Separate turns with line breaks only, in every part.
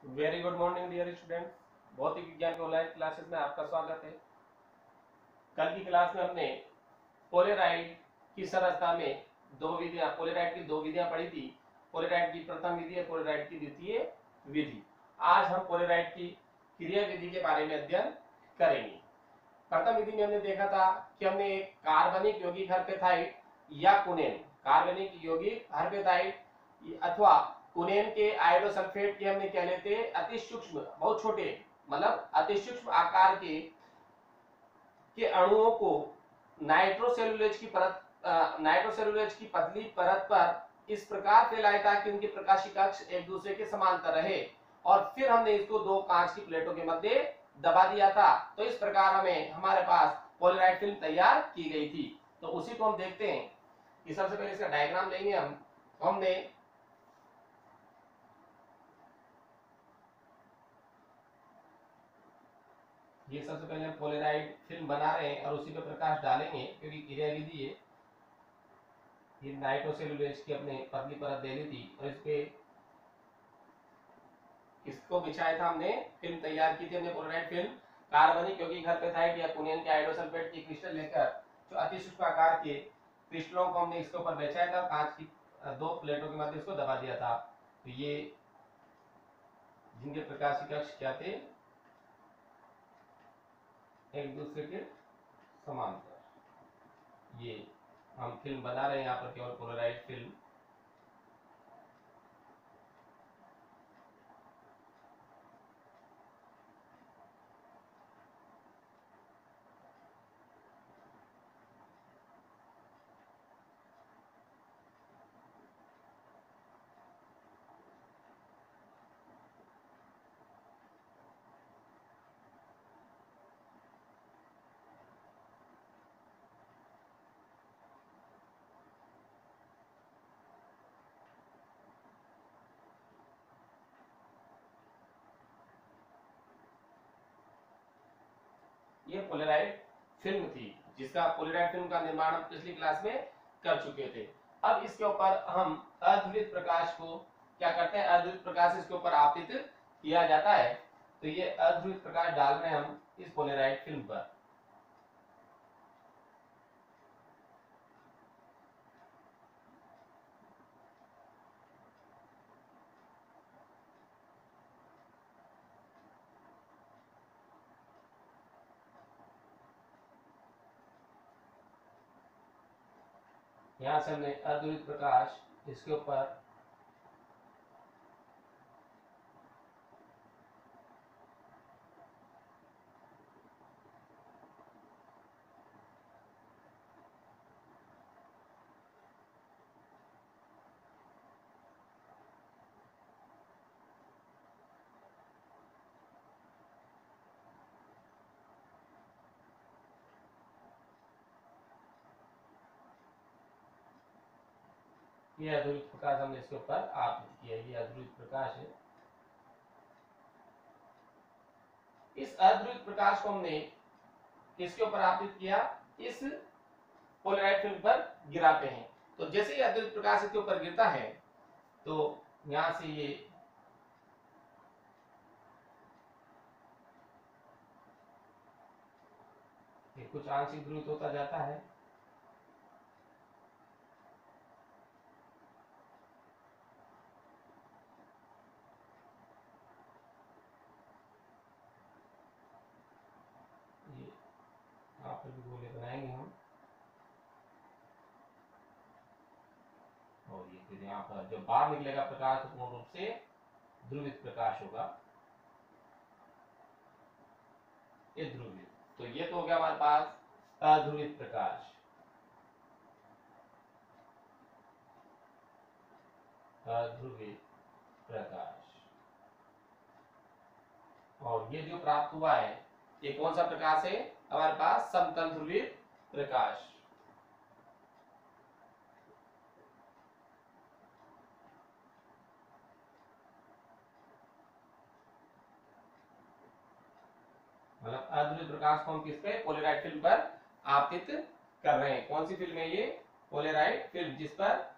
Very good morning dear student. भौतिक विज्ञान के ऑनलाइन क्लासेस में आपका स्वागत है। कल की क्लास में हमने पोलेराइड की संरचना में पोलेराइड की दो विधियां पढ़ी थी। पोलेराइड की प्रथम विधि और पोलेराइड की द्वितीय विधि। आज हम पोलेराइड की क्रिया विधि के बारे में अध्ययन करेंगे। प्रथम विधि में हमने देखा था कि हमने एक कार्बनिक यौगिक हर्पेथाइड या कुनेन, कार्बनिक यौगिक हर्पेथाइड अथवा कुनेन के आयोडोसल्फेट के हमने क्या लेते हैं, अति सूक्ष्म, बहुत छोटे, मतलब अति सूक्ष्म आकार के अणुओं को नाइट्रोसेलुलोज की पतली परत पर इस प्रकार फैलाया था कि उनके प्रकाशीय कक्ष एक दूसरे के समांतर रहे, और फिर हमने इसको दो कांच की प्लेटों के मध्य दबा दिया था। तो इस प्रकार हमारे पास पोलराइड फिल्म तैयार की गई थी। तो उसी को हम देखते हैं कि सबसे पहले इसका डायग्राम लेंगे हमने ये सबसे पहले हम पोलराइड फिल्म बना रहे हैं और उसी पे प्रकाश डालेंगे क्योंकि क्रिया विधि है। ये नाइट्रोसेलुलोज की अपने पतली परत दे दी थी और इस पे इसको बिछाया था, हमने फिल्म तैयार की थी हमने पोलराइड फिल्म। कार्बनिक यौगिक हर्पेथाइड या कुनेन के आयोडोसल्फेट की क्रिस्टल लेकर जो अति सूक्ष्म आकार के क्रिस्टलों को हमने इसके ऊपर बिछाया था, कांच की दो प्लेटों के मध्य इसको दबा दिया था। तो ये जिनके प्रकाशीय कक्ष क्या थे, एक दूसरे के समांतर, ये हम फिल्म बना रहे हैं यहाँ पर केवल पोलराइड फिल्म। ये पोलराइड फिल्म थी जिसका पोलराइड फिल्म का निर्माण हम पिछली क्लास में कर चुके थे। अब इसके ऊपर हम अध्रुवित प्रकाश को क्या करते हैं, अध्रुवित प्रकाश इसके ऊपर आपतित किया जाता है। तो ये अध्रुवित प्रकाश डाल रहे हैं हम इस पोलराइड फिल्म पर। यहां से हमने अध्रुवित प्रकाश इसके ऊपर ये अध्रुवित प्रकाश हमने इसके ऊपर आपतित किया। ये अध्रुवित प्रकाश है। इस अध्रुवित प्रकाश को हमने इसके ऊपर आपतित किया, इस पोलराइड फिल्म पर गिराते हैं। तो जैसे ही अध्रुवित प्रकाश इसके ऊपर गिरता है तो यहां से ये कुछ आंशिक ध्रुवित होता जाता है। ये यहाँ पर भी गोले बनाएंगे हम, और ये फिर यहाँ पर जब बाहर निकलेगा प्रकाश तो पूर्ण रूप से ध्रुवित प्रकाश होगा, ये ध्रुवित। तो ये तो हो गया हमारे पास अध्रुवित प्रकाश। अध्रुवित प्रकाश, और ये जो प्राप्त हुआ है ये कौन सा प्रकाश है, हमारे पास समतल ध्रुवित प्रकाश। मतलब अध्रुवित प्रकाश को हम किस पे, पोलराइड फिल्म पर आपतित कर रहे हैं। कौन सी फिल्म है ये, पोलराइड फिल्म, जिस पर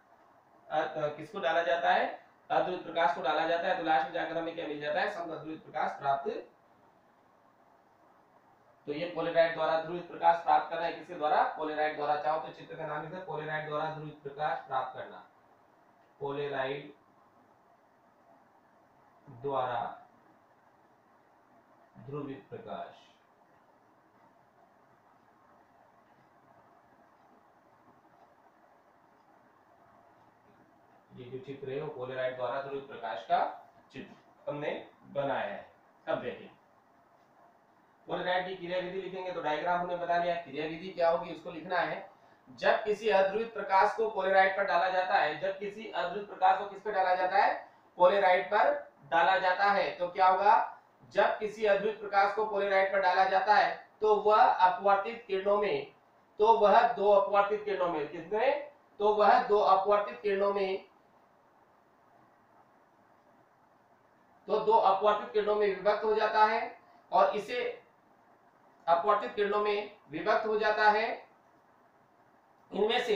किसको डाला जाता है, अध्रुवित प्रकाश को डाला जाता है तो लास्ट में जाकर हमें क्या मिल जाता है, समअध्रुवित प्रकाश प्राप्त। तो ये पोलेराइड द्वारा ध्रुवित प्रकाश प्राप्त करना है, किसके द्वारा, पोलेराइड द्वारा। चाहो तो चित्र का नाम लिखो, पोलेराइड द्वारा ध्रुवित प्रकाश प्राप्त करना, पोलेराइड द्वारा ध्रुवित प्रकाश। ये जो चित्र है वो पोलेराइड द्वारा ध्रुवित प्रकाश का चित्र हमने बनाया है। अब देखिए पोलेराइड की क्रिया विधि लिखेंगे तो डायग्राम हमने बता दिया, क्रिया विधि क्या होगी उसको लिखना है। जब किसी अध्रुवित प्रकाश को पोलेराइड पर डाला जाता है, जब किसी अध्रुवित प्रकाश को किस पर डाला जाता है, पोलेराइड पर डाला जाता है, तो क्या होगा, जब किसी अध्रुवित प्रकाश को पोलेराइड पर डाला जाता है तो वह अपवर्तित किरणों में, तो वह दो अपवर्तित किरणों में, किसमें, तो वह दो अपवर्तित किरणों में, तो दो अपवर्तित किरणों में विभक्त हो जाता है। और इसे अपवर्तित किरणों में विभक्त हो जाता है। इनमें से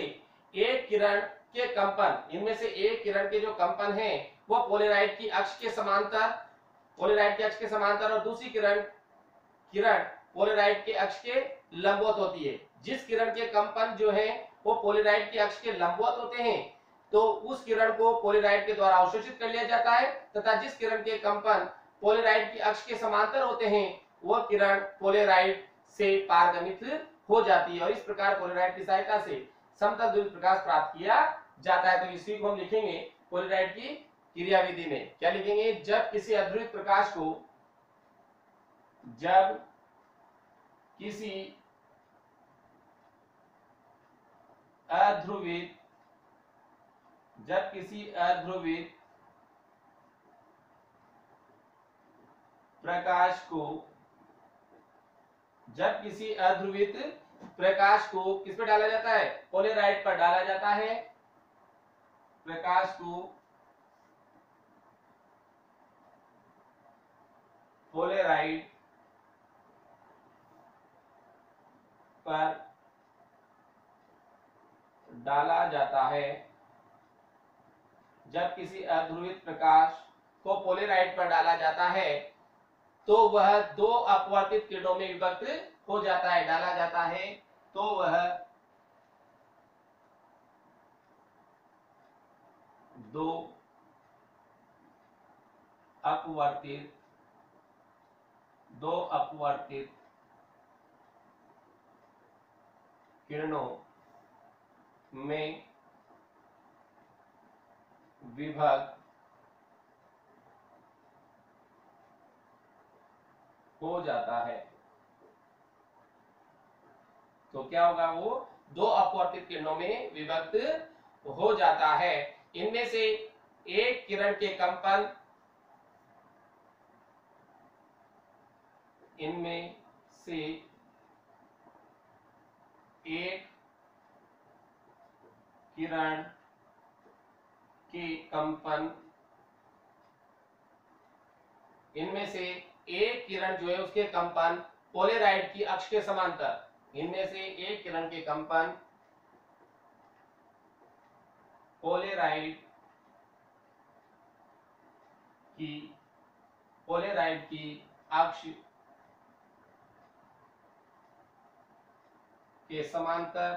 एक किरण के कंपन, इनमें से एक किरण के जो कंपन है वो पोलेराइड की अक्ष के समांतर, पोलेराइड के अक्ष के समांतर, और दूसरी किरण पोलेराइड के अक्ष के लंबवत होती है। जिस किरण के कंपन जो है वो पोलेराइड के अक्ष के लंबवत होते हैं तो उस किरण को पोलेराइड के द्वारा अवशोषित कर लिया जाता है, तथा जिस किरण के कंपन पोलेराइड की अक्ष के समांतर होते हैं वह किरण पोलेराइड से पारगमित हो जाती है। और इस प्रकार पोलेराइड की सहायता से समतल ध्रुवित प्रकाश प्राप्त किया जाता है। तो इसी को हम लिखेंगे पोलेराइड की क्रिया विधि में, क्या लिखेंगे, जब किसी अध्रुवित प्रकाश को, जब किसी अध्रुवित, जब किसी अध्रुवित प्रकाश को, जब किसी अध्रुवित प्रकाश को किस पे डाला जाता है, पोलेराइड पर डाला जाता है, प्रकाश को पोलेराइड पर डाला जाता है, जब किसी अध्रुवित प्रकाश को पोलेराइड पर डाला जाता है तो वह दो अपवर्तित किरणों में विभक्त हो जाता है, डाला जाता है तो वह दो अपवर्तित किरणों में विभक्त हो जाता है। तो क्या होगा, वो दो अपवर्तित किरणों में विभक्त हो जाता है। इनमें से एक किरण के कंपन, इनमें से एक किरण के कंपन, इनमें से एक किरण जो है उसके कंपन पोलेराइड की अक्ष के समांतर, इनमें से एक किरण के कंपन पोलेराइड की अक्ष के समांतर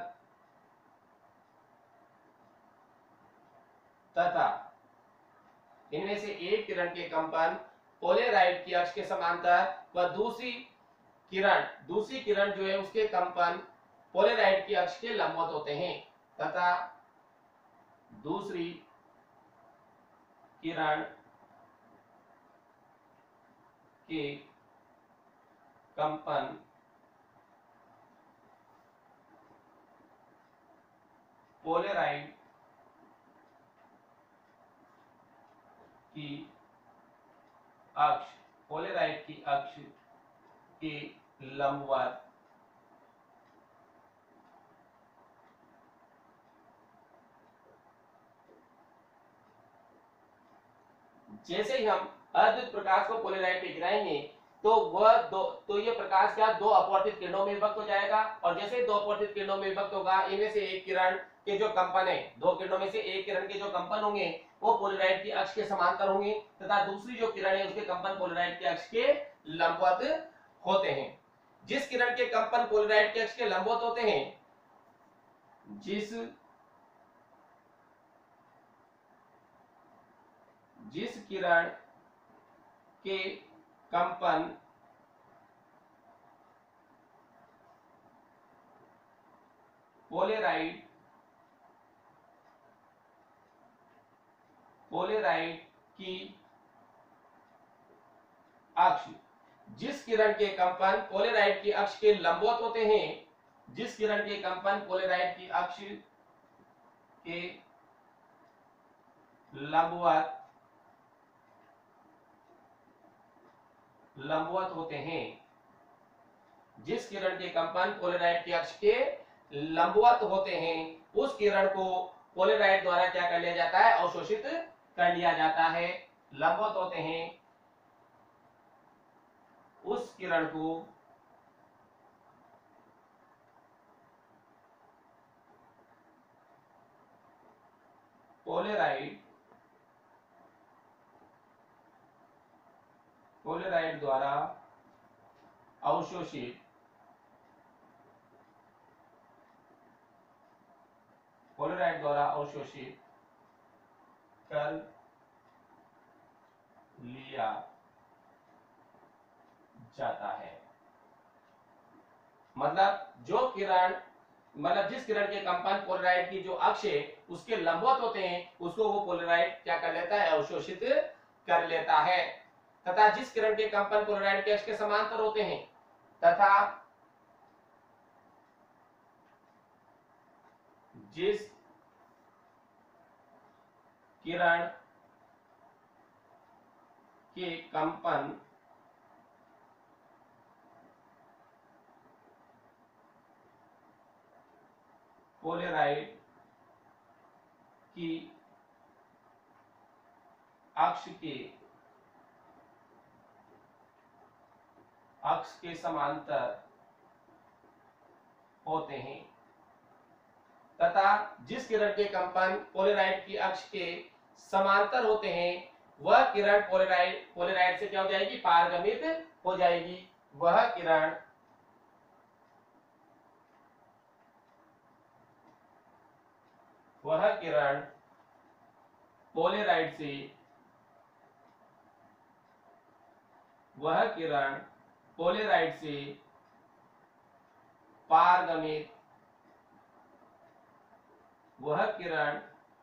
तथा इनमें से एक किरण के कंपन पोलेराइड की अक्ष के समांतर व दूसरी किरण जो है उसके कंपन पोलेराइड की अक्ष के लंबवत होते हैं, तथा दूसरी किरण के कंपन पोलेराइड की अक्ष के लंबवत जैसे ही हम अद्वित प्रकाश को पोलेराइड पे गिराएंगे तो वह दो, तो ये प्रकाश क्या दो अपवर्तित किरणों में विभक्त हो जाएगा, और जैसे दो अपवर्तित किरणों में विभक्त होगा, इनमें से एक किरण के जो कंपन है, दो किरणों में से एक किरण के जो कंपन होंगे वो पोलराइड की अक्ष के समांतर होंगे, तथा दूसरी जो किरण है उसके कंपन पोलराइड की अक्ष के लंबवत होते हैं। जिस किरण के कंपन पोलराइड की अक्ष के लंबवत होते हैं, जिस किरण के कंपन पोलराइड की अक्ष, जिस किरण के कंपन पोलराइड की अक्ष के लंबवत होते हैं, जिस किरण के कंपन पोलराइड की अक्ष के लंबवत होते हैं, जिस किरण के कंपन पोलराइड की अक्ष के लंबवत होते हैं, उस किरण को पोलराइड द्वारा क्या कर लिया जाता है, अवशोषित कर लिया जाता है। लंबवत होते हैं, उस किरण को पोलराइड द्वारा अवशोषित कर लिया जाता है। मतलब जो किरण, मतलब जिस किरण के कंपन पोलराइड की जो अक्ष है उसके लंबवत होते हैं, उसको वो पोलराइड क्या कर लेता है, अवशोषित कर लेता है। तथा जिस किरण के कंपन पोलराइड के अक्ष के समांतर होते हैं, तथा जिस किरण के कंपन पोलराइड की अक्ष के समांतर होते हैं, तथा जिस किरण के कंपन पोलराइड की अक्ष के समांतर होते हैं, वह किरण पोलराइड से क्या हो जाएगी, पारगमित हो जाएगी। वह किरण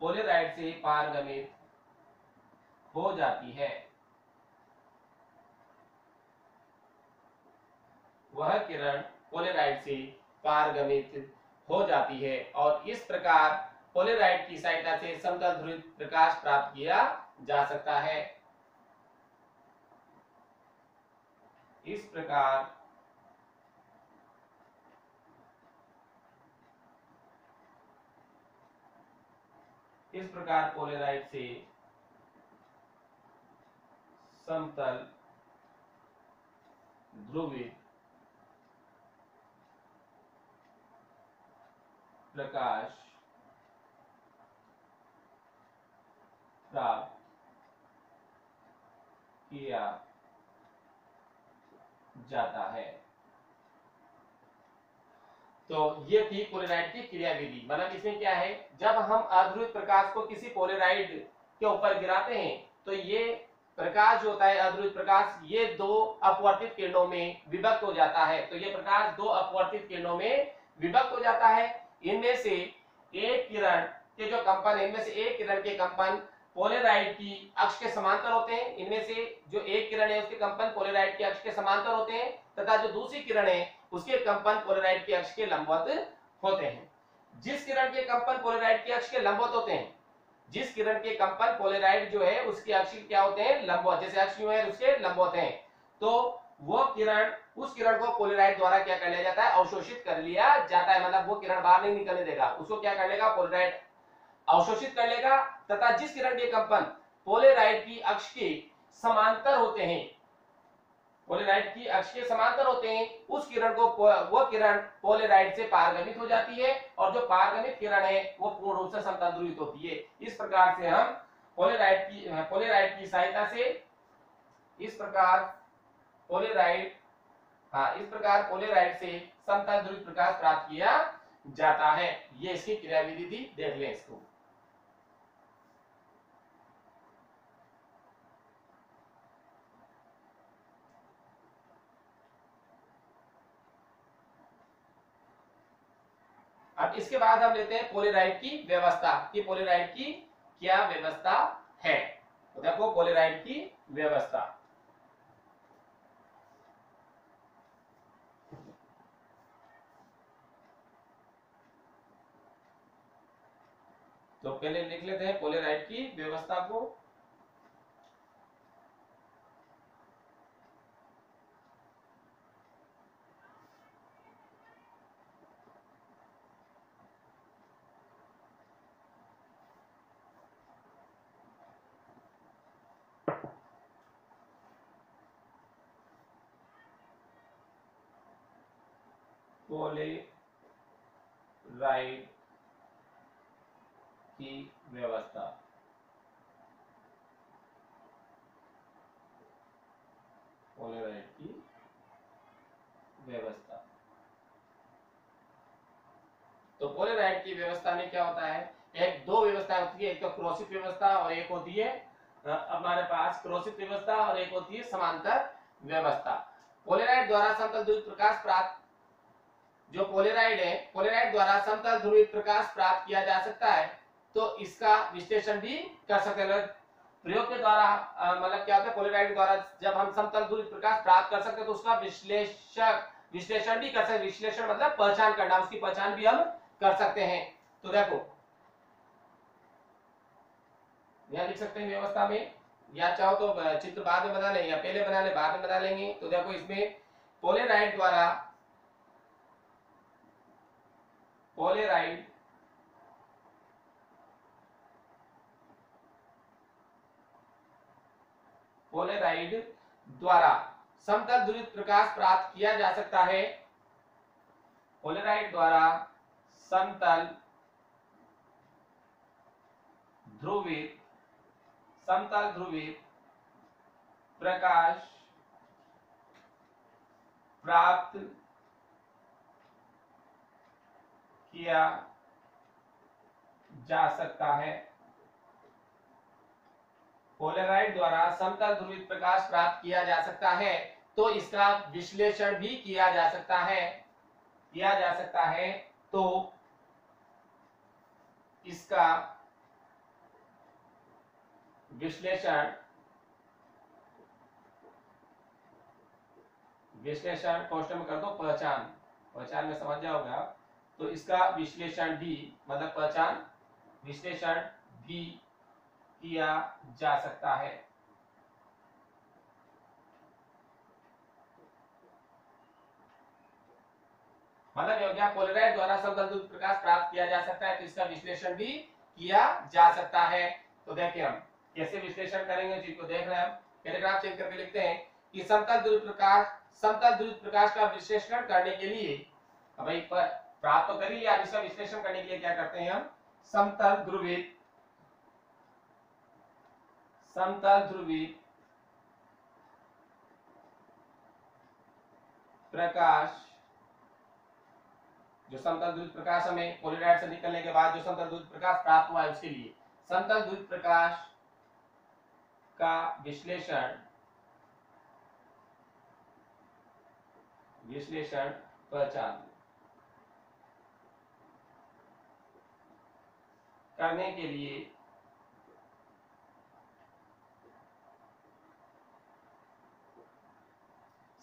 पोलराइड से पारगमित हो जाती है। वह किरण पोलराइड से पारगमित हो जाती है, और इस प्रकार पोलराइड की सहायता से समतल ध्रुवित प्रकाश प्राप्त किया जा सकता है। इस प्रकार पोलराइड से समतल ध्रुवित प्रकाश प्राप्त किया जाता है। तो ये थी पोलराइड की क्रियाविधि। मतलब इसमें क्या है, जब हम अध्रुवित प्रकाश को किसी पोलराइड के ऊपर गिराते हैं तो ये प्रकाश जो होता है, अध्रुवित प्रकाश, ये दो अपवर्तित किरणों में विभक्त हो जाता है। तो ये प्रकाश दो अपवर्तित किरणों में विभक्त हो जाता है। इनमें से एक किरण के जो कंपन है, इनमें से एक किरण के कंपन पोलराइड की अक्ष के समांतर होते हैं। इनमें से जो एक किरण है उसके कंपन पोलराइड की अक्ष के समांतर होते हैं, तथा जो दूसरी किरण है उसके कंपन पोलराइड की अक्ष के लंबवत होते हैं। जिस किरण के कंपन पोलराइड की अक्ष के लंबवत होते हैं, जिस किरण के कंपन पोलराइड जो है उसकी अक्ष क्या होते हैं, लंबवत, जैसे अक्ष यूं है उसके लंबवत हैं, तो वो किरण, उस किरण को पोलराइड द्वारा क्या कर लिया जाता है, अवशोषित कर लिया जाता है। मतलब वो किरण बाहर नहीं निकलने देगा, उसको क्या कर लेगा, पोलराइड अवशोषित कर लेगा। तथा जिस किरण के कंपन पोलराइड की अक्ष के समांतर होते हैं, पोलेराइड की अक्ष के समांतर होते हैं, उस किरण को वो किरण पोलेराइड से पारगमित हो जाती है, और जो पारगमित किरण है वो पूर्ण रूप से समतल ध्रुवित होती है। इस प्रकार से हम पोलेराइड की सहायता से इस प्रकार पोलेराइड इस प्रकार पोलेराइड से समतल ध्रुवित प्रकाश प्राप्त किया जाता है। ये इसकी क्रियाविधि थी, देख लें इसको। अब इसके बाद हम लेते हैं पोलेराइड की व्यवस्था, कि पोलेराइड की क्या व्यवस्था है। तो देखो पोलेराइड की व्यवस्था, तो पहले लिख लेते हैं पोलेराइड की व्यवस्था को। पोलेराइड की व्यवस्था, पोलेराइड की व्यवस्था। तो पोलेराइड की व्यवस्था में क्या होता है, एक दो व्यवस्था होती है, एक तो क्रॉसित व्यवस्था और एक होती है हमारे पास क्रॉसित व्यवस्था, और एक होती है समांतर व्यवस्था। पोलेराइड द्वारा समतल ध्रुवित प्रकाश प्राप्त, जो पोलेराइड है, पोलेराइड द्वारा समतल ध्रुवित प्रकाश प्राप्त किया जा सकता है, तो इसका विश्लेषण भी कर सकते हैं। प्रयोग के द्वारा मतलब क्या होता है, पोलेराइड द्वारा जब हम समतल ध्रुवित प्रकाश प्राप्त कर सकते हैं तो उसका विश्लेषण भी कर सकते हैं। विश्लेषण मतलब पहचान करना, उसकी पहचान भी हम कर सकते हैं। तो देखो यहां लिख सकते हैं व्यवस्था में, या चाहो तो चित्र बाद में बना लें, या पहले बना लें, बाद में बना लेंगे। तो देखो इसमें पोलेराइड द्वारा पोलेराइड पोलेराइड द्वारा समतल ध्रुवित प्रकाश प्राप्त किया जा सकता है। पोलेराइड द्वारा समतल ध्रुवित प्रकाश प्राप्त किया जा सकता है। पोलेराइड द्वारा समतल ध्रुवित प्रकाश प्राप्त किया जा सकता है, तो इसका विश्लेषण भी किया जा सकता है, तो इसका विश्लेषण क्वेश्चन में कर दो पहचान में समझ जाओगे आप। तो इसका विश्लेषण भी मतलब पहचान, विश्लेषण भी किया जा सकता है। मतलब ये हो गया, पोलेराइड द्वारा समतल ध्रुवित प्रकाश प्राप्त किया जा सकता है, तो इसका विश्लेषण भी किया जा सकता है। तो देखिए हम कैसे विश्लेषण करेंगे, चीज को देख रहे हैं हम। पैराग्राफ चेंज करके लिखते हैं कि समतल ध्रुवित प्रकाश का विश्लेषण करने के लिए, भाई प्राप्त तो कर लिया, इसका विश्लेषण करने के लिए क्या करते हैं हम, समतल ध्रुवित प्रकाश, जो समतल ध्रुवित प्रकाश हमें पोलेराइड से निकलने के बाद जो समतल ध्रुवित प्रकाश प्राप्त हुआ है, उसके लिए समतल ध्रुवित प्रकाश का विश्लेषण पहचान करने के लिए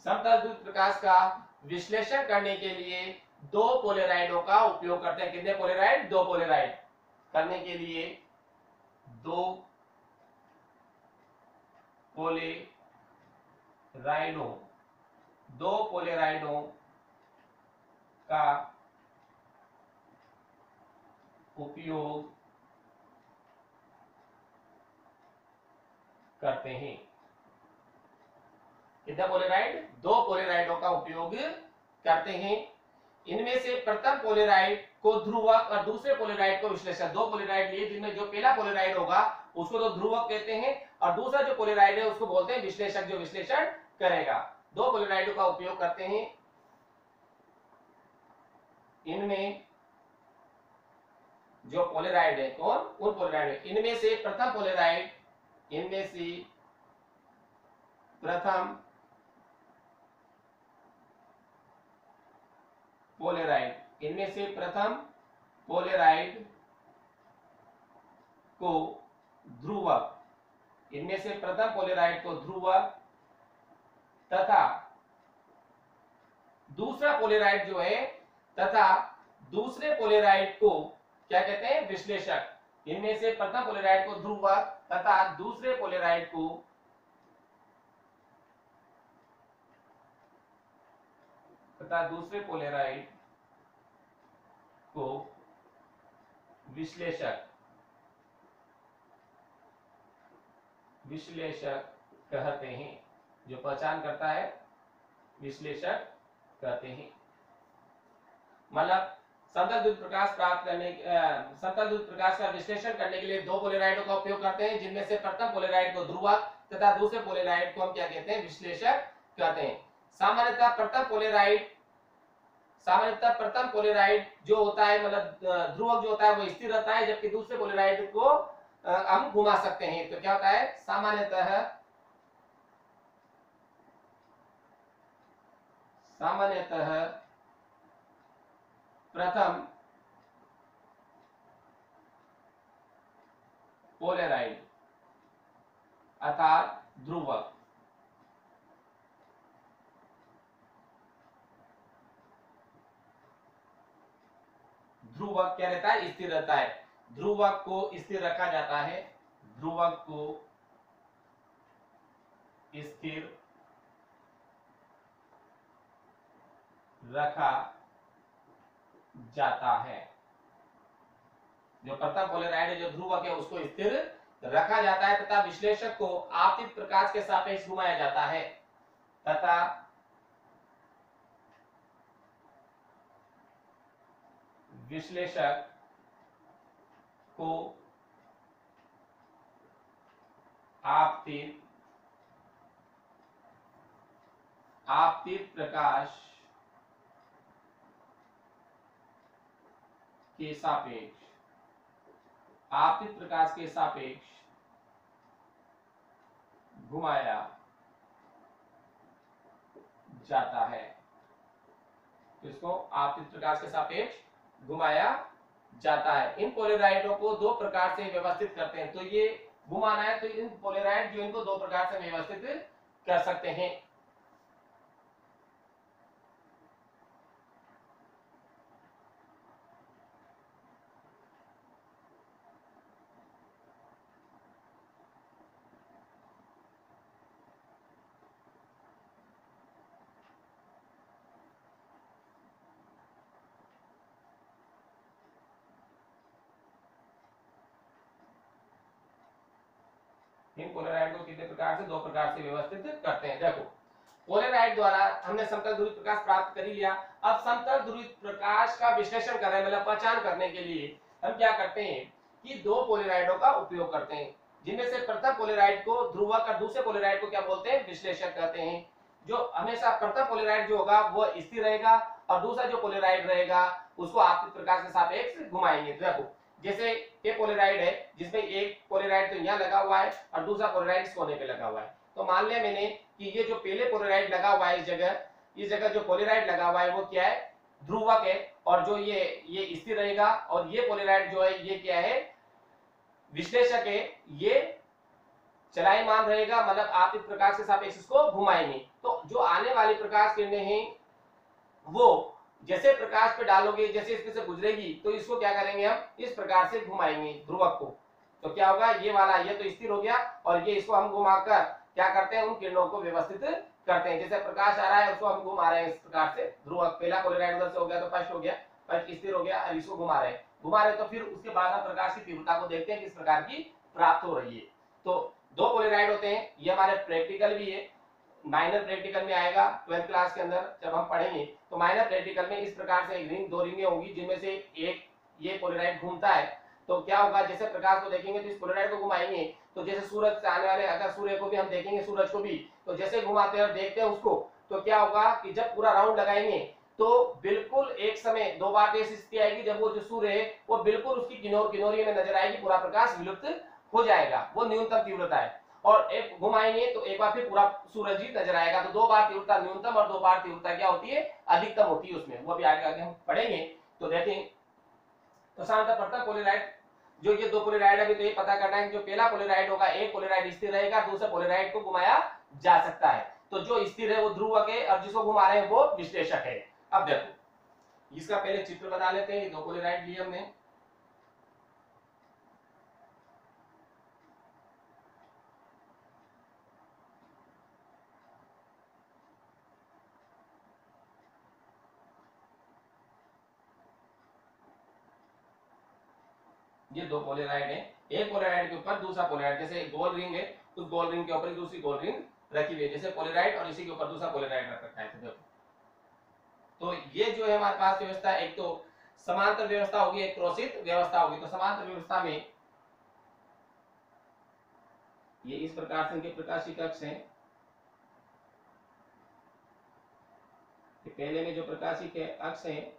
समतल ध्रुवित प्रकाश का विश्लेषण करने के लिए दो पोलेराइडों का उपयोग करते हैं। कितने पोलेराइड, दो पोलेराइड करने के लिए दो पोलेराइडों का उपयोग करते हैं। कितने पोलेराइड? 2 पोलेराइडों का उपयोग करते हैं। इनमें से प्रथम पोलेराइड को ध्रुवक और दूसरे पोलेराइड को विश्लेषक। 2 पोलेराइड लिए जिनमें जो पहला पोलेराइड होगा उसको तो ध्रुवक कहते हैं और दूसरा जो पोलेराइड है उसको बोलते हैं विश्लेषक, जो विश्लेषण करेगा। 2 पोलेराइडों का उपयोग करते हैं। इनमें जो पोलेराइड है कौन? उन पोलेराइड है। इनमें से प्रथम पोलेराइड, इनमें से प्रथम पोलेराइड, इनमें से प्रथम पोलेराइड को ध्रुवक, इनमें से प्रथम पोलेराइड को ध्रुवक तथा दूसरा पोलेराइड जो है, तथा दूसरे पोलेराइड को क्या कहते हैं? विश्लेषक। इनमें से प्रथम पोलेराइड को ध्रुवक तथा दूसरे पोलेराइड को विश्लेषक कहते हैं। जो पहचान करता है विश्लेषक कहते हैं। मतलब समतल द्विध्रुव प्रकाश प्राप्त करने, समतल द्विध्रुव प्रकाश का विश्लेषण करने के लिए 2 पोलेराइडों का उपयोग करते हैं, जिनमें से प्रथम पोलेराइड को ध्रुवक तथा दूसरे पोलेराइड को हम क्या कहते हैं? विश्लेषक कहते हैं। सामान्यतः प्रथम पोलेराइड जो होता है, मतलब ध्रुवक जो होता है वो स्थिर रहता है, जबकि दूसरे पोलेराइड को हम घुमा सकते हैं। तो क्या होता है? सामान्यतः प्रथम पोलेराइड अर्थात ध्रुवक क्या रहता है? स्थिर रहता है। ध्रुवक को स्थिर रखा जाता है, ध्रुवक को स्थिर रखा जाता है। जो प्रथम पोलेराइड है, जो ध्रुवक है, उसको स्थिर रखा जाता है तथा विश्लेषक को आपतित प्रकाश के सापेक्ष घुमाया जाता है, तथा विश्लेषक को आपतित प्रकाश के सापेक्ष, आपतित प्रकाश के सापेक्ष घुमाया जाता है। इसको आपतित प्रकाश के सापेक्ष घुमाया जाता है। इन पोलेराइडों को 2 प्रकार से व्यवस्थित करते हैं। तो ये घुमाना है तो इन पोलेराइड जो इनको 2 प्रकार से व्यवस्थित कर सकते हैं। इन पोलेराइड को कितने प्रकार से? 2 प्रकार से व्यवस्थित करते हैं। देखो, पोलेराइड द्वारा हमने समतल ध्रुवित प्रकाश प्राप्त कर ही लिया। अब समतल ध्रुवित प्रकाश का विश्लेषण कर रहे हैं, मतलब पहचान करने के लिए हम क्या करते हैं कि 2 पोलेराइडों का उपयोग करते हैं, जिनमें से प्रथम पोलेराइड को ध्रुवक और दूसरे पोलेराइड को क्या बोलते हैं? विश्लेषक कहते हैं। जो हमेशा प्रथम पोलेराइड जो होगा वो स्थिर रहेगा और दूसरा जो पोलेराइड रहेगा उसको आपतित प्रकाश के सापेक्ष घुमाएंगे। देखो, जैसे ये पोलेराइड है जिसमें एक पोलेराइड तो यहाँ लगा हुआ है और दूसरा पोलेराइड इस कोने पे लगा हुआ है। तो मान लिया मैंने कि ये जो पहले पोलेराइड लगा हुआ है, इस जगह जो पोलेराइड लगा हुआ है वो क्या है? ध्रुवक है, और जो ये स्थिर रहेगा, और ये पोलेराइड जो है ये क्या है? विश्लेषक है। ये चलायमान रहेगा, मतलब आपतित प्रकाश के सापेक्ष इसको घुमाएंगे। तो जो आने वाली प्रकाश किरणें हैं वो जैसे प्रकाश पे डालोगे, जैसे इसमें से गुजरेगी, तो इसको क्या करेंगे? हम इस प्रकार से घुमाएंगे ध्रुवक को। तो क्या होगा? ये वाला ये तो स्थिर हो गया, और ये इसको हम घुमाकर क्या करते हैं? उन किरणों को व्यवस्थित करते हैं। जैसे प्रकाश आ रहा है उसको हम घुमा रहे हैं इस प्रकार से। ध्रुवक पहला पोलेराइड उधर से हो गया तो फर्स्ट हो गया, फर्स्ट स्थिर हो गया, और इसको घुमा रहे हैं। तो फिर उसके बाद हम प्रकाश की तीव्रता को देखते हैं किस प्रकार की प्राप्त हो रही है। तो 2 पोलेराइड होते हैं, ये हमारे प्रैक्टिकल भी है, माइनर प्रैक्टिकल में आएगा 12th क्लास के अंदर जब हम पढ़ेंगे, तो माइनर प्रैक्टिकल में इस प्रकार से एक रिंग, दो रिंगें होंगी जिनमें से एक ये पोलराइड घूमता है। तो क्या होगा, जैसे प्रकाश को देखेंगे तो इस पोलराइड को घुमाएंगे तो जैसे सूरज से आने वाले, अगर सूर्य को भी हम देखेंगे, सूरज को भी, तो जैसे घुमाते हैं और देखते हैं उसको, तो क्या होगा कि जब पूरा राउंड लगाएंगे तो बिल्कुल एक समय दो बार ऐसी स्थिति आएगी जब वो जो सूर्य है वो बिल्कुल उसकी किनोरियों में नजर आएगी, पूरा प्रकाश विलुप्त हो जाएगा, वो न्यूनतम तीव्रता है। और एक घुमाएंगे तो एक बार फिर पूरा सूरज ही नजर आएगा। तो दो बार तीव्रता न्यूनतम और दो बार तीव्रता क्या होती है, अधिकतम होती है उसमें। वो भी आगे आगे हम पढ़ेंगे। तो देखें, तो समांतर पड़ता पोलराइड, जो ये दो पोलराइड अभी तो ये पता करना है कि जो पहला पोलराइड होगा, एक पोलराइड स्थिर रहेगा, दूसरे पोलराइड को घुमाया जा सकता है। तो जो स्थिर है वो ध्रुवक है और जिसको घुमा रहे हैं वो विश्लेषक है। अब देखो इसका पहले चित्र बना लेते हैं। ये दो पोलराइड लिए हमने, ये दो पोलराइड है, एक पोलराइड के ऊपर दूसरा पोलराइड, जैसे गोल रिंग है उस गोल रिंग के ऊपर दूसरी गोल रिंग रखी हुई है, जैसे पोलराइड और इसी के ऊपर दूसरा पोलराइड रख रखा है। तो देखो, तो ये जो है हमारे पास व्यवस्था, एक तो समांतर व्यवस्था होगी, एक क्रॉसित व्यवस्था होगी। तो समांतर व्यवस्था में ये इस प्रकार से इनके प्रकाशीय कक्ष हैं। पहले में जो प्रकाशीय अक्ष है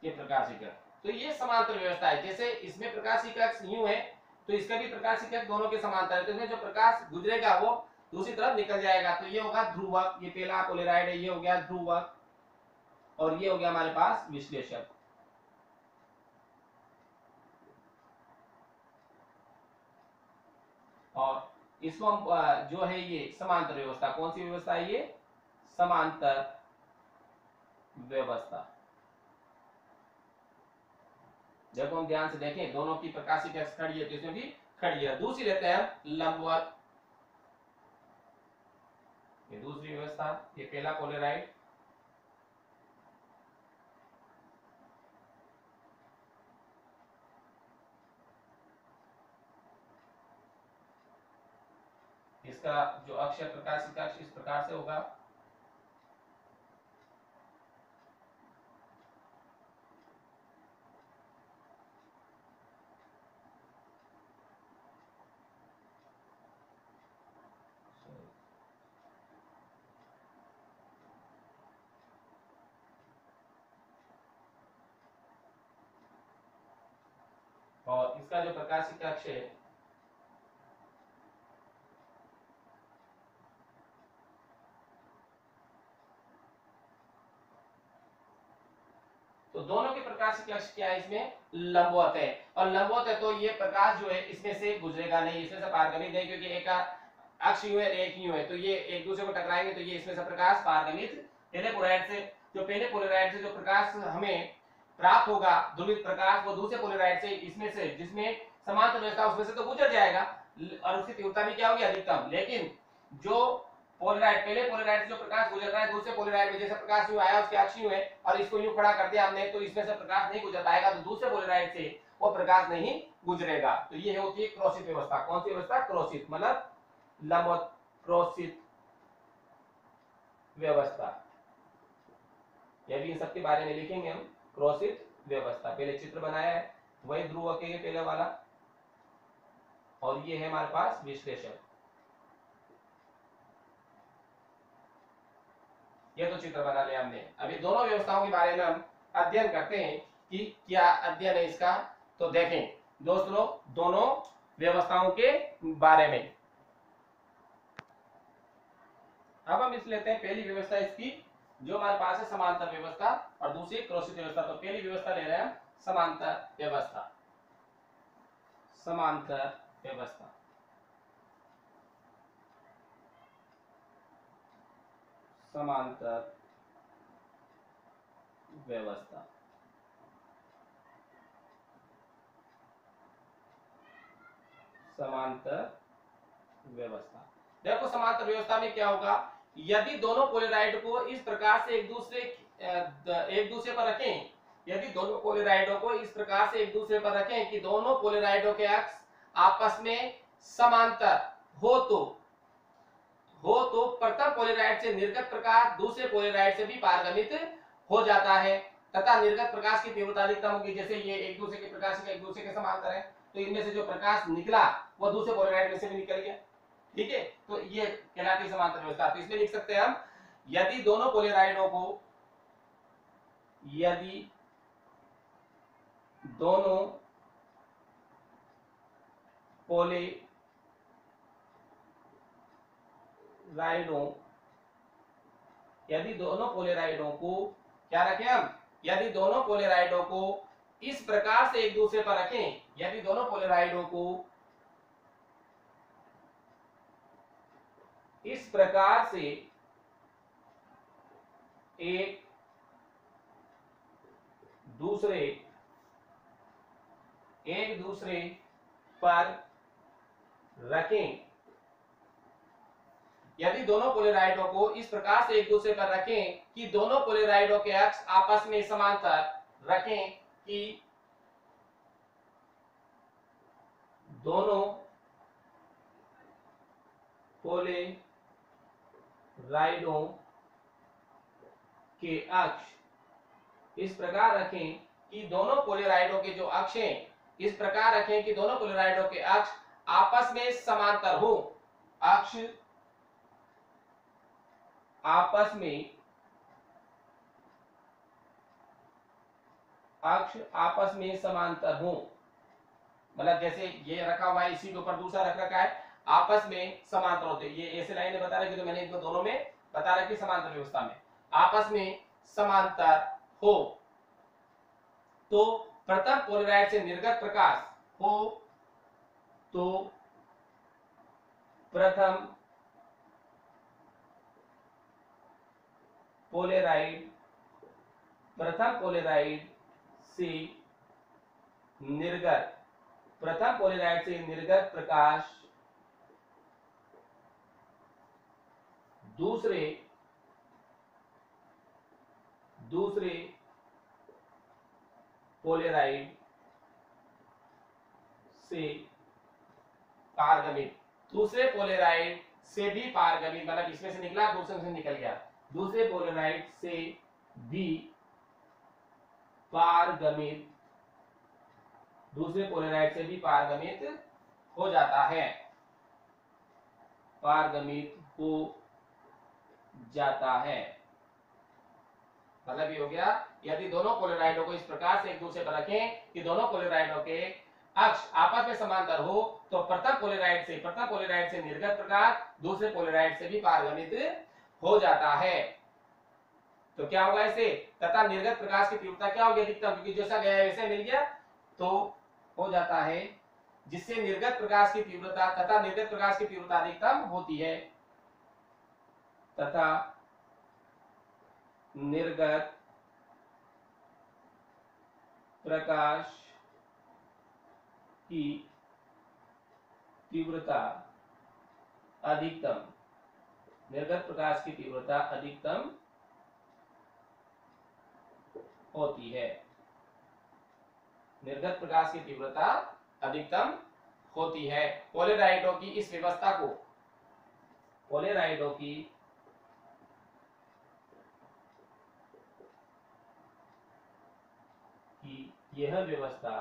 ये प्रकाशीय कक्ष, तो ये समांतर व्यवस्था है। जैसे इसमें प्रकाशीय कक्ष यूं है तो इसका भी प्रकाशीय कक्ष दोनों के समांतर है। तो इसमें जो प्रकाश गुजरेगा वो दूसरी तरफ निकल जाएगा। तो ये होगा ध्रुवक, ये पहला पोलराइड है, ये हो गया ध्रुवक और ये हो गया हमारे पास विश्लेषक। और इसको हम जो है ये समांतर व्यवस्था, कौन सी व्यवस्था है ये, समांतर व्यवस्था। देखो हम ध्यान से देखें, दोनों की प्रकाशीय कक्ष खड़ी है तो इसमें भी खड़ी है। दूसरी लेते हैं हम लंबवत, ये दूसरी व्यवस्था, ये पहला पोलराइड, इसका जो अक्ष है प्रकाशीय अक्ष इस प्रकार से होगा। और इसका जो प्रकाशीय अक्ष है तो दोनों के प्रकाशीय अक्ष क्या है, इसमें लंबवत है। और लंबवत है तो ये प्रकाश जो है इसमें से गुजरेगा नहीं, इसमें से पारगमित नहीं, क्योंकि एक अक्ष यूं है एक यूं है, तो ये एक दूसरे को टकराएंगे तो ये इसमें से प्रकाश पारगमित, पहले पोलराइड से जो प्रकाश हमें प्राप्त होगा ध्रुवित प्रकाश, वो दूसरे पोलराइड से इसमें से जिसमें समांतर व्यवस्था उसमें से तो गुजर जाएगा और उसकी तीव्रता भी क्या होगी, अधिकतम। लेकिन जो पोलराइड, पहले पोलराइड से जो प्रकाश गुजर रहा है दूसरे पोलराइड में, जैसे प्रकाश यूं आया उसके अक्ष यूं है और इसको यूं खड़ा कर दिया हमने, तो इसमें से प्रकाश नहीं गुजर पाएगा, तो दूसरे पोलराइड से वो प्रकाश नहीं गुजरेगा। तो ये होती है क्रॉसित व्यवस्था। कौन सी व्यवस्था, क्रॉसित, मतलब लंबवत क्रॉसित व्यवस्था। ये भी इन सब के बारे में लिखेंगे हम, क्रॉसित व्यवस्था। पहले चित्र बनाया है, वही ध्रुवक है पहले वाला, और ये है हमारे पास विश्लेषक। ये तो चित्र बना लिया हमने। अभी दोनों व्यवस्थाओं के बारे में हम अध्ययन करते हैं कि क्या अध्ययन है इसका। तो देखें दोस्त लोग, दोनों व्यवस्थाओं के बारे में अब हम इस लेते हैं। पहली व्यवस्था इसकी जो हमारे पास है समांतर व्यवस्था और दूसरी क्रॉसित व्यवस्था। तो पहली व्यवस्था ले रहे हैं हम समांतर व्यवस्था। समांतर व्यवस्था, समांतर व्यवस्था। समांतर व्यवस्था, देखो समांतर व्यवस्था में क्या होगा यदि दोनों पोलेराइड को इस प्रकार से एक दूसरे पर रखें, यदि दोनों पोलेराइडों को इस प्रकार से एक दूसरे पर रखें कि दोनों पोलेराइडों के अक्ष आपस में समांतर हो तो प्रथम पोलेराइड से निर्गत प्रकाश दूसरे पोलेराइड से भी पारगमित हो जाता है तथा निर्गत प्रकाश की तीव्रता अधिकतम होगी। जैसे ये एक दूसरे के प्रकाश का एक दूसरे के समांतर है, तो इनमें से जो प्रकाश निकला वो दूसरे पोलेराइड में से भी निकल गया। ठीक है, तो ये कहलाती समांतर व्यवस्था। तो इसमें लिख सकते हैं हम, यदि दोनों पोलेराइडों को क्या रखें हम, यदि दोनों पोलेराइडों को इस प्रकार से एक दूसरे पर रखें, यदि दोनों पोलेराइडों को इस प्रकार से एक दूसरे पर रखें, यदि दोनों पोलेराइडों को इस प्रकार से एक दूसरे पर रखें कि दोनों पोलेराइडों के अक्ष आपस में समांतर रखें कि दोनों पोलेराइडों के अक्ष इस प्रकार रखें कि दोनों पोलेराइडों के जो अक्ष हैं इस प्रकार रखें कि दोनों पोलेराइडों के अक्ष आपस में समांतर हो, अक्ष आपस में समांतर हो। मतलब जैसे ये रखा हुआ है, इसी के ऊपर दूसरा रख रखा है, आपस में समांतर होते। ये ऐसे लाइनें बता रखी, तो मैंने इनको दोनों में बता रखी समांतर व्यवस्था में आपस में समांतर हो तो प्रथम पोलेराइड से निर्गत प्रकाश हो तो प्रथम पोलेराइड से निर्गत प्रकाश दूसरे पोलेराइड से पारगमित, दूसरे पोलेराइड से भी पारगमित, मतलब इसमें से निकला दूसरे से निकल गया, दूसरे पोलेराइड से भी पारगमित, दूसरे पोलेराइड से भी पारगमित हो जाता है, पारगमित हो जाता है। मतलब ये हो गया, यदि दोनों पोलेराइडों को इस प्रकार से एक दूसरे पर रखें कि दोनों पोलेराइडों के अक्ष आपस में समांतर हो तो प्रथम पोलेराइड से निर्गत प्रकाश दूसरे पोलेराइड से भी पारगमित हो जाता है। तो क्या होगा इसे, तथा निर्गत प्रकाश की तीव्रता क्या होगी, अधिकतम, क्योंकि जैसा गया वैसे मिल गया तो हो जाता है, जिससे निर्गत प्रकाश की तीव्रता अधिकतम होती है तथा निर्गत प्रकाश की तीव्रता अधिकतम होती है, निर्गत प्रकाश की तीव्रता अधिकतम होती है। पोलेराइडों की इस व्यवस्था को, पोलेराइडों की यह व्यवस्था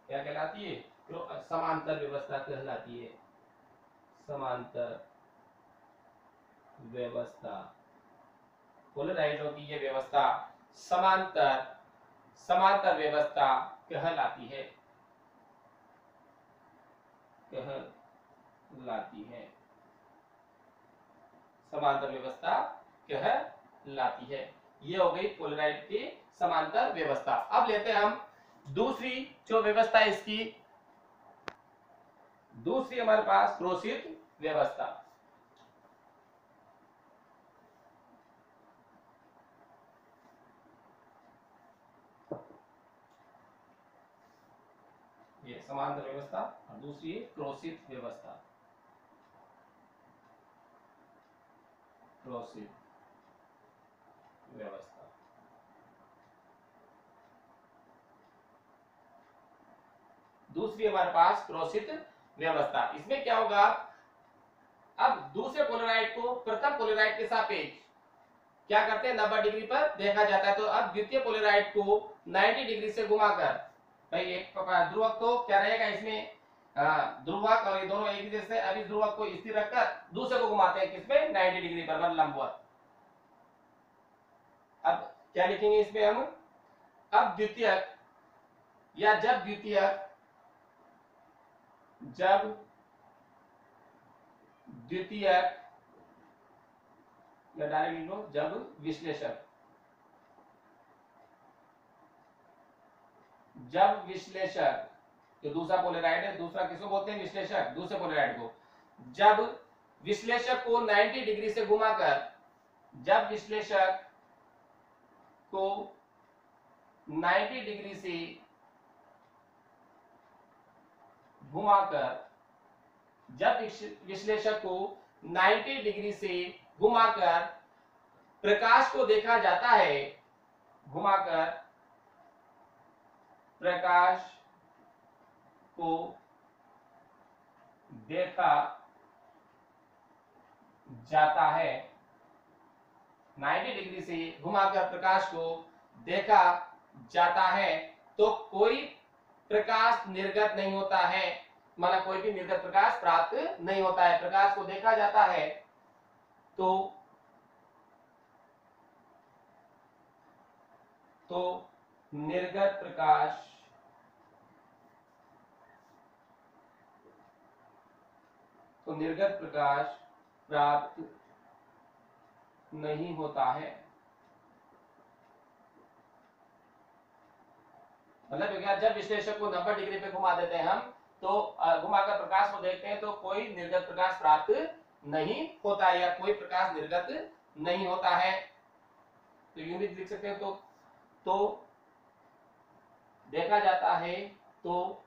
क्या कहलाती है, तो समांतर व्यवस्था कहलाती है, समांतर व्यवस्था। पोलेराइडों की यह व्यवस्था समांतर व्यवस्था कहलाती है, समांतर व्यवस्था कहलाती है। ये हो गई पोलेराइड की समांतर व्यवस्था। अब लेते हैं हम दूसरी जो व्यवस्था है इसकी, दूसरी हमारे पास क्रोशित व्यवस्था। ये समांतर व्यवस्था और दूसरी क्रोशित व्यवस्था। क्रोसित व्यवस्था। दूसरी हमारे पास क्रोसित व्यवस्था, इसमें क्या होगा, अब दूसरे पोलराइड को प्रथम पोलराइड के सापेक्ष क्या करते हैं, 90 डिग्री पर देखा जाता है। तो अब द्वितीय पोलराइड को 90 डिग्री से घुमाकर, भाई एक ध्रुवक तो क्या रहेगा इसमें, ध्रुवक और ये दोनों एक जैसे, अब इस ध्रुवक को स्थिर रखकर दूसरे को घुमाते हैं किसमें, 90 डिग्री पर, मतलब लंबवत। अब क्या लिखेंगे इसमें हम, अब द्वितीयक या जब द्वितीयक, जब द्वितीयक या डायरेक्ट लिख लो, जब विश्लेषक, जब विश्लेषक, जो दूसरा पोलराइड है, दूसरा किसको बोलते हैं, विश्लेषक, दूसरे पोलराइड को, जब विश्लेषक को 90 डिग्री से घुमाकर, जब विश्लेषक को 90 डिग्री से घुमाकर, जब विश्लेषक को 90 डिग्री से घुमाकर प्रकाश को देखा जाता है, घुमाकर प्रकाश को देखा जाता है, 90 डिग्री से घुमाकर प्रकाश को देखा जाता है, तो कोई प्रकाश निर्गत नहीं होता है, माना कोई भी निर्गत प्रकाश प्राप्त नहीं होता है। प्रकाश को देखा जाता है तो निर्गत प्रकाश प्राप्त नहीं होता है। मतलब क्या, जब विश्लेषक को 90 डिग्री पे घुमा देते हैं हम, तो घुमाकर प्रकाश को देखते हैं तो कोई निर्गत प्रकाश प्राप्त नहीं होता है, या कोई प्रकाश निर्गत नहीं होता है। तो यूं भी लिख सकते हैं, तो देखा जाता है तो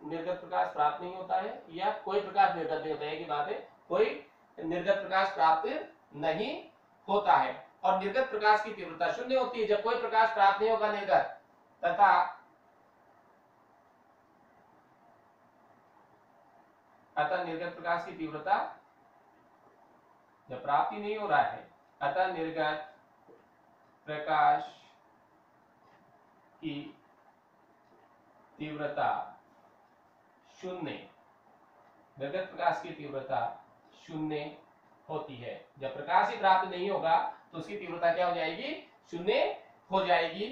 निर्गत प्रकाश प्राप्त नहीं होता है, या कोई प्रकाश निर्गत नहीं होता है, एक ही बात है, कोई निर्गत प्रकाश प्राप्त नहीं होता है। और निर्गत प्रकाश की तीव्रता शून्य होती है जब कोई प्रकाश प्राप्त नहीं होगा निर्गत, तथा अतः निर्गत प्रकाश की तीव्रता जब प्राप्ति नहीं हो रहा है, अतः निर्गत प्रकाश की तीव्रता शून्य, निर्गत प्रकाश की तीव्रता शून्य होती है। जब प्रकाश ही प्राप्त नहीं होगा तो उसकी तीव्रता क्या हो जाएगी, शून्य हो जाएगी।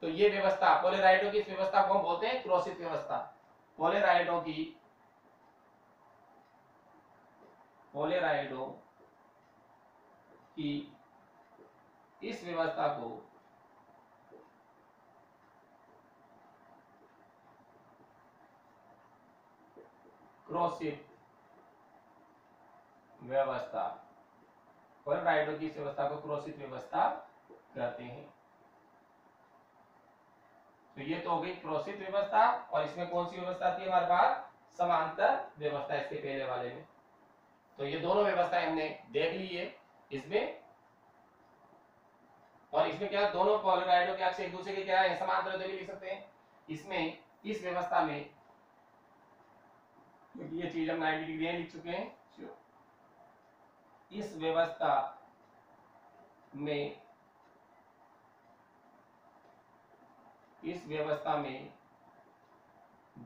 तो ये व्यवस्था, पोलराइडों की इस व्यवस्था को हम बोलते हैं क्रोसित व्यवस्था। पोलराइडों की इस व्यवस्था को क्रोसित व्यवस्था, पोलराइडों की इस व्यवस्था को क्रोसित व्यवस्था कहते हैं। तो ये तो हो गई क्रोसित व्यवस्था, और इसमें कौन सी व्यवस्था थी हमारे पास, समांतर व्यवस्था, इसके पहले वाले में। तो ये दोनों व्यवस्थाएं हमने देख ली है इसमें, और इसमें क्या, दोनों पोलराइडों के अक्ष एक दूसरे के क्या है, समांतर भी लिख सकते हैं। इसमें इस व्यवस्था में, क्योंकि ये चीज हम 90 डिग्री लिख चुके हैं, इस व्यवस्था में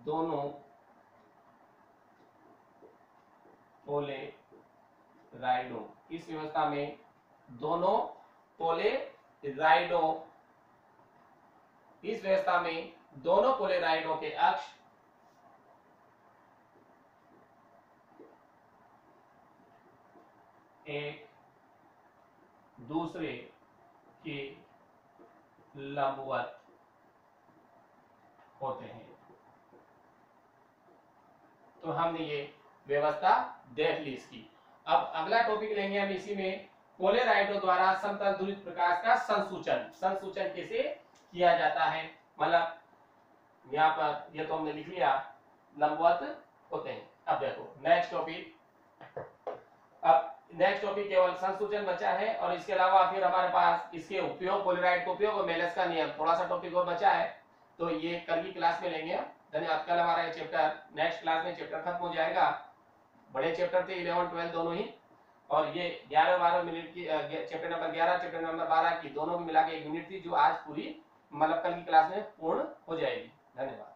दोनों पोलराइडों, इस व्यवस्था में दोनों पोलराइडों, इस व्यवस्था में दोनों पोलराइडों के अक्ष एक दूसरे के लंबवत होते हैं। तो हमने ये व्यवस्था देख ली इसकी। अब अगला टॉपिक लेंगे हम इसी में, पोलराइडों द्वारा समतल ध्रुवित प्रकाश का संसूचन। संसूचन कैसे किया जाता है, मतलब यहाँ पर ये तो हमने लिख लिया, लंबवत होते हैं। अब देखो नेक्स्ट टॉपिक, अब नेक्स्ट टॉपिक केवल संसूचन बचा है, और इसके अलावा फिर हमारे पास इसके उपयोग, पोलराइड का उपयोग और मेलस का नियम, थोड़ा सा टॉपिक और बचा है, तो ये कल की क्लास में लेंगे। धन्यवाद। कल हमारा ये चैप्टर, नेक्स्ट क्लास में चैप्टर खत्म हो जाएगा। बड़े चैप्टर थे 11 12 दोनों ही, और ये 11-12 मिनट की चैप्टर नंबर 11 चैप्टर नंबर 12 की दोनों में मिला के 1 यूनिट थी, जो आज पूरी मतलब कल की क्लास में पूर्ण हो जाएगी। धन्यवाद।